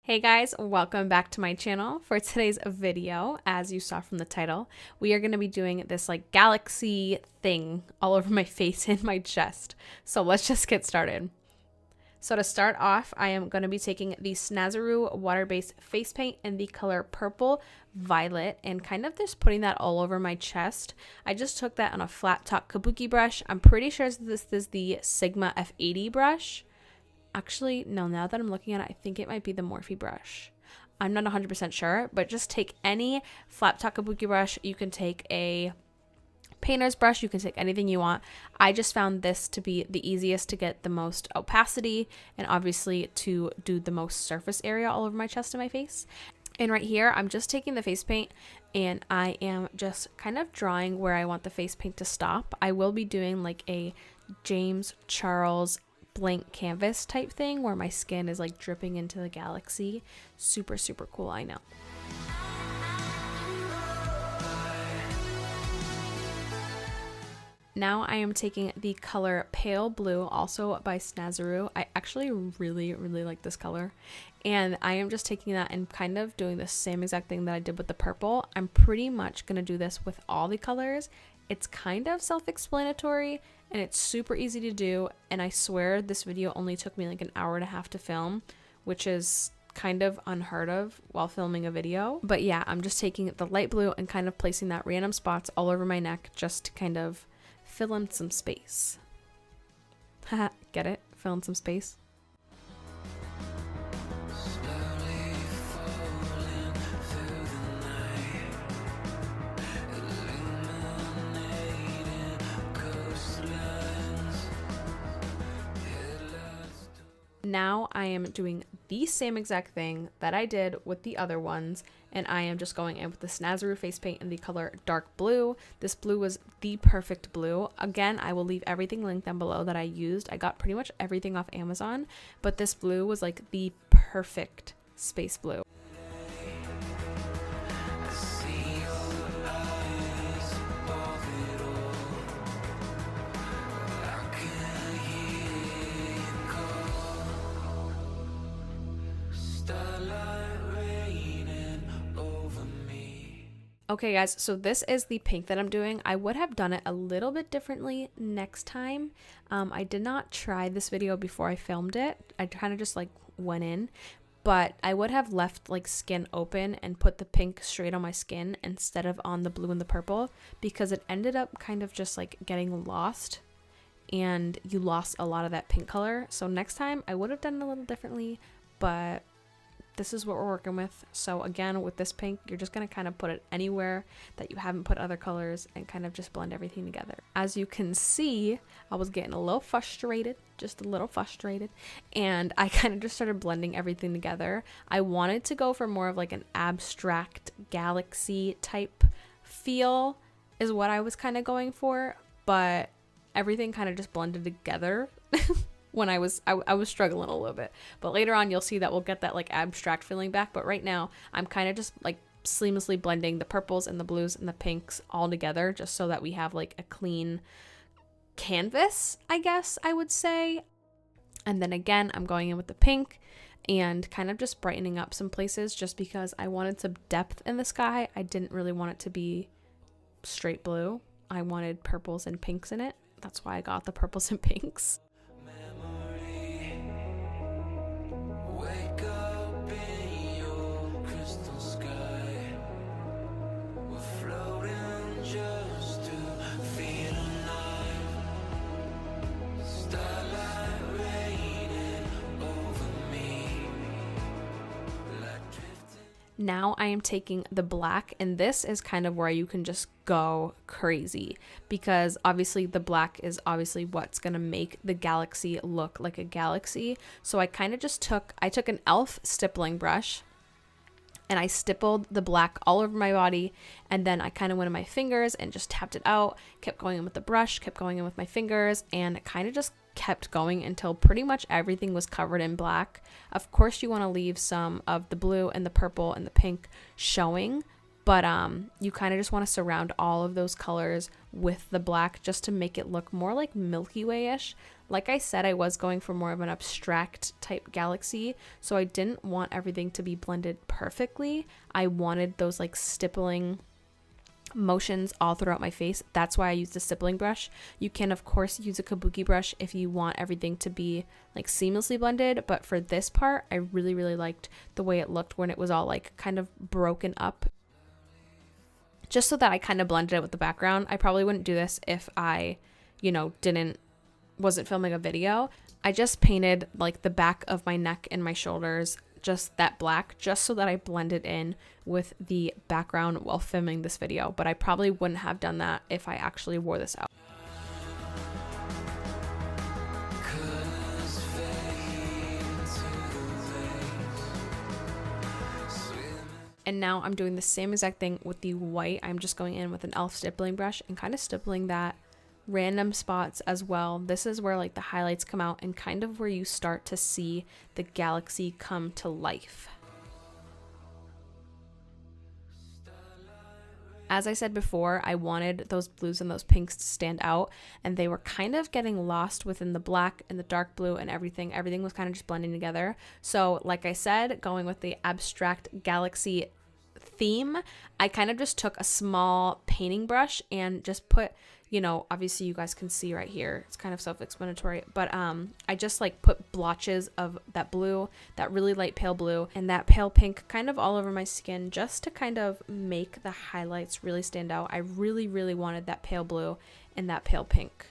Hey guys, welcome back to my channel. For today's video, as you saw from the title, we are going to be doing this like galaxy thing all over my face and my chest. So let's just get started. So to start off, I am going to be taking the Snazaroo water-based face paint in the color Purple Violet and kind of just putting that all over my chest. I just took that on a flat top kabuki brush. I'm pretty sure this is the Sigma F80 brush. Actually, no, now that I'm looking at it, I think it might be the Morphe brush. I'm not 100% sure, but just take any flat top kabuki brush. You can take a painter's brush. You can take anything you want. I just found this to be the easiest to get the most opacity and obviously to do the most surface area all over my chest and my face. And right here, I'm just taking the face paint and I am just kind of drawing where I want the face paint to stop. I will be doing like a James Charles blank canvas type thing where my skin is like dripping into the galaxy. Super, super cool, I know. Now I am taking the color Pale Blue, also by Snazaroo. I actually really like this color. And I am just taking that and kind of doing the same exact thing that I did with the purple. I'm pretty much going to do this with all the colors. It's kind of self-explanatory and it's super easy to do. And I swear this video only took me like an hour and a half to film, which is kind of unheard of while filming a video. But yeah, I'm just taking the light blue and kind of placing that random spots all over my neck just to kind of fill in some space. Haha, get it? Fill in some space. Now I am doing the same exact thing that I did with the other ones, and I am just going in with the Snazaroo face paint in the color dark blue. This blue was the perfect blue. Again, I will leave everything linked down below that I used. I got pretty much everything off Amazon, but this blue was like the perfect space blue. Okay guys, so this is the pink that I'm doing. I would have done it a little bit differently next time. I did not try this video before I filmed it. I kind of just like went in, but I would have left like skin open and put the pink straight on my skin instead of on the blue and the purple, because it ended up kind of just like getting lost and you lost a lot of that pink color. So next time I would have done it a little differently, but this is what we're working with. So again, with this pink, you're just going to kind of put it anywhere that you haven't put other colors and kind of just blend everything together. As you can see, I was getting a little frustrated, just a little frustrated, and I kind of just started blending everything together. I wanted to go for more of like an abstract galaxy type feel is what I was kind of going for, but everything kind of just blended together. When I was struggling a little bit, but later on you'll see that we'll get that like abstract feeling back. But right now I'm kind of just like seamlessly blending the purples and the blues and the pinks all together, just so that we have like a clean canvas, I guess I would say. And then again, I'm going in with the pink and kind of just brightening up some places, just because I wanted some depth in the sky. I didn't really want it to be straight blue. I wanted purples and pinks in it. That's why I got the purples and pinks. Now I am taking the black, and this is kind of where you can just go crazy, because obviously the black is obviously what's going to make the galaxy look like a galaxy. So I kind of just took an e.l.f. stippling brush and I stippled the black all over my body, and then I kind of went in my fingers and just tapped it out, kept going in with the brush, kept going in with my fingers, and kind of just kept going until pretty much everything was covered in black. Of course you want to leave some of the blue and the purple and the pink showing, but you kind of just want to surround all of those colors with the black just to make it look more like Milky Way-ish, Like I said, I was going for more of an abstract type galaxy, so I didn't want everything to be blended perfectly. I wanted those like stippling motions all throughout my face. That's why I used a stippling brush. You can of course use a kabuki brush if you want everything to be like seamlessly blended, but for this part I really liked the way it looked when it was all like kind of broken up, just so that I kind of blended it with the background. I probably wouldn't do this if I, you know, wasn't filming a video. I just painted like the back of my neck and my shoulders just that black, just so that I blended in with the background while filming this video, but I probably wouldn't have done that if I actually wore this out. And now I'm doing the same exact thing with the white. I'm just going in with an e.l.f. stippling brush and kind of stippling that random spots as well. This is where like the highlights come out and kind of where you start to see the galaxy come to life. As I said before, I wanted those blues and those pinks to stand out, and they were kind of getting lost within the black and the dark blue and everything. Everything was kind of just blending together. So like I said, going with the abstract galaxy theme, I kind of just took a small painting brush and just put, you know, obviously you guys can see right here, it's kind of self-explanatory, but I just like put blotches of that blue, that really light pale blue, and that pale pink kind of all over my skin, just to kind of make the highlights really stand out. I really wanted that pale blue and that pale pink.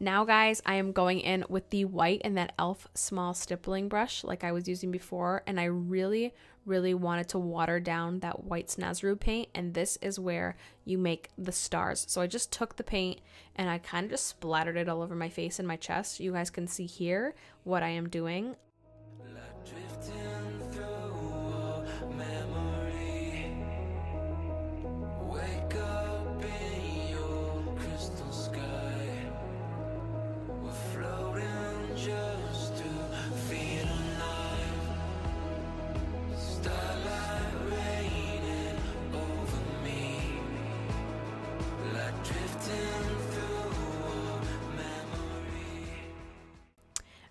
Now guys, I am going in with the white and that e.l.f. small stippling brush like I was using before, and I really wanted to water down that white Snazaroo paint, and this is where you make the stars. So I just took the paint and I kind of just splattered it all over my face and my chest. You guys can see here what I am doing.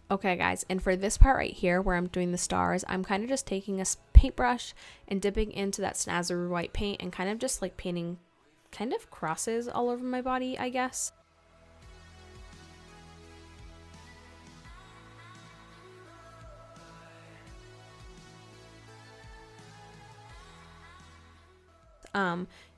Okay guys, and for this part right here where I'm doing the stars, I'm kind of just taking a paintbrush and dipping into that Snazaroo white paint and kind of just like painting kind of crosses all over my body, I guess.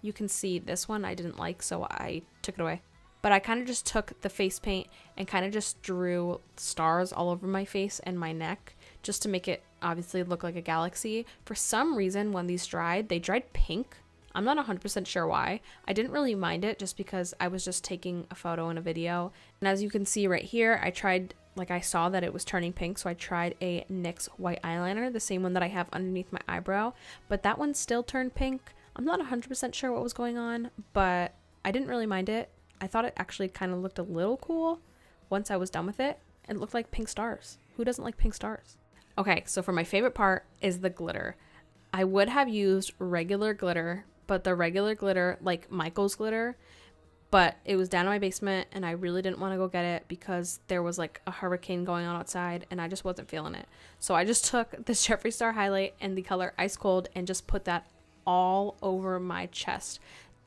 You can see this one I didn't like, so I took it away. But I kind of just took the face paint and kind of just drew stars all over my face and my neck, just to make it obviously look like a galaxy. For some reason, when these dried, they dried pink. I'm not 100% sure why. I didn't really mind it just because I was just taking a photo and a video. And as you can see right here, I tried, like I saw that it was turning pink, so I tried a NYX white eyeliner, the same one that I have underneath my eyebrow, but that one still turned pink. I'm not 100% sure what was going on, but I didn't really mind it. I thought it actually kind of looked a little cool once I was done with it. It looked like pink stars. Who doesn't like pink stars? Okay, so for my favorite part is the glitter. I would have used regular glitter, but the regular glitter, like Michael's glitter, but it was down in my basement and I really didn't want to go get it because there was like a hurricane going on outside and I just wasn't feeling it. So I just took this Jeffree Star highlight and the color Ice Cold and just put that all over my chest.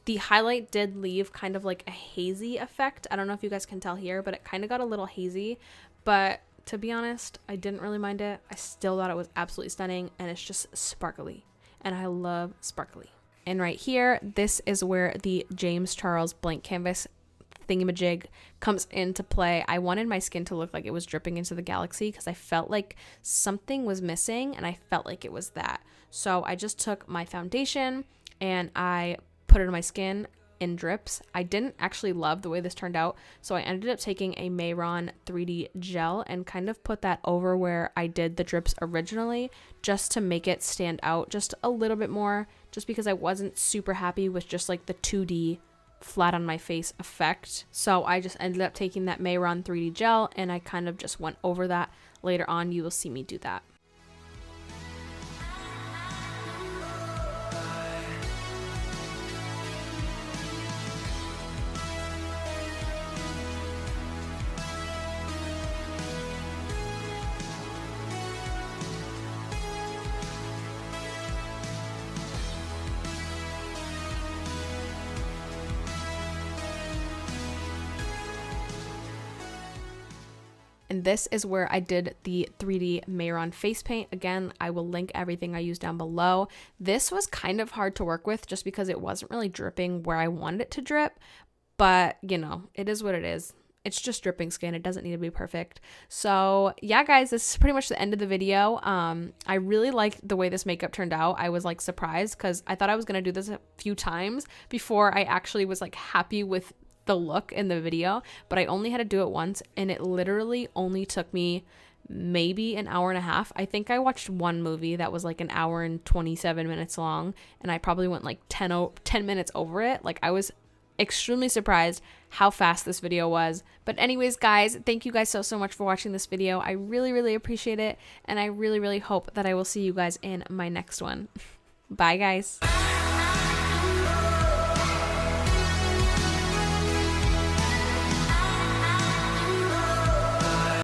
The highlight did leave kind of like a hazy effect. I don't know if you guys can tell here, but it kind of got a little hazy. But to be honest, I didn't really mind it. I still thought it was absolutely stunning, and it's just sparkly. And I love sparkly. And right here, this is where the James Charles blank canvas thingamajig comes into play. I wanted my skin to look like it was dripping into the galaxy because I felt like something was missing, and I felt like it was that. So I just took my foundation and I put it on my skin in drips. I didn't actually love the way this turned out, so I ended up taking a Mayron 3D gel and kind of put that over where I did the drips originally, just to make it stand out just a little bit more, just because I wasn't super happy with just like the 2D flat on my face effect. So I just ended up taking that Mayron 3D gel and I kind of just went over that. Later on you will see me do that. and this is where I did the 3D Mayron face paint. Again, I will link everything I used down below. This was kind of hard to work with just because it wasn't really dripping where I wanted it to drip, but you know, it is what it is. It's just dripping skin. It doesn't need to be perfect. So yeah, guys, this is pretty much the end of the video. I really liked the way this makeup turned out. I was like surprised because I thought I was going to do this a few times before I actually was like happy with the look in the video, but I only had to do it once, and it literally only took me maybe an hour and a half. I think I watched one movie that was like an hour and 27 minutes long, and I probably went like 10 minutes over it. Like, I was extremely surprised how fast this video was. But anyways, guys, thank you guys so much for watching this video. I really appreciate it, and I really hope that I will see you guys in my next one. Bye, guys.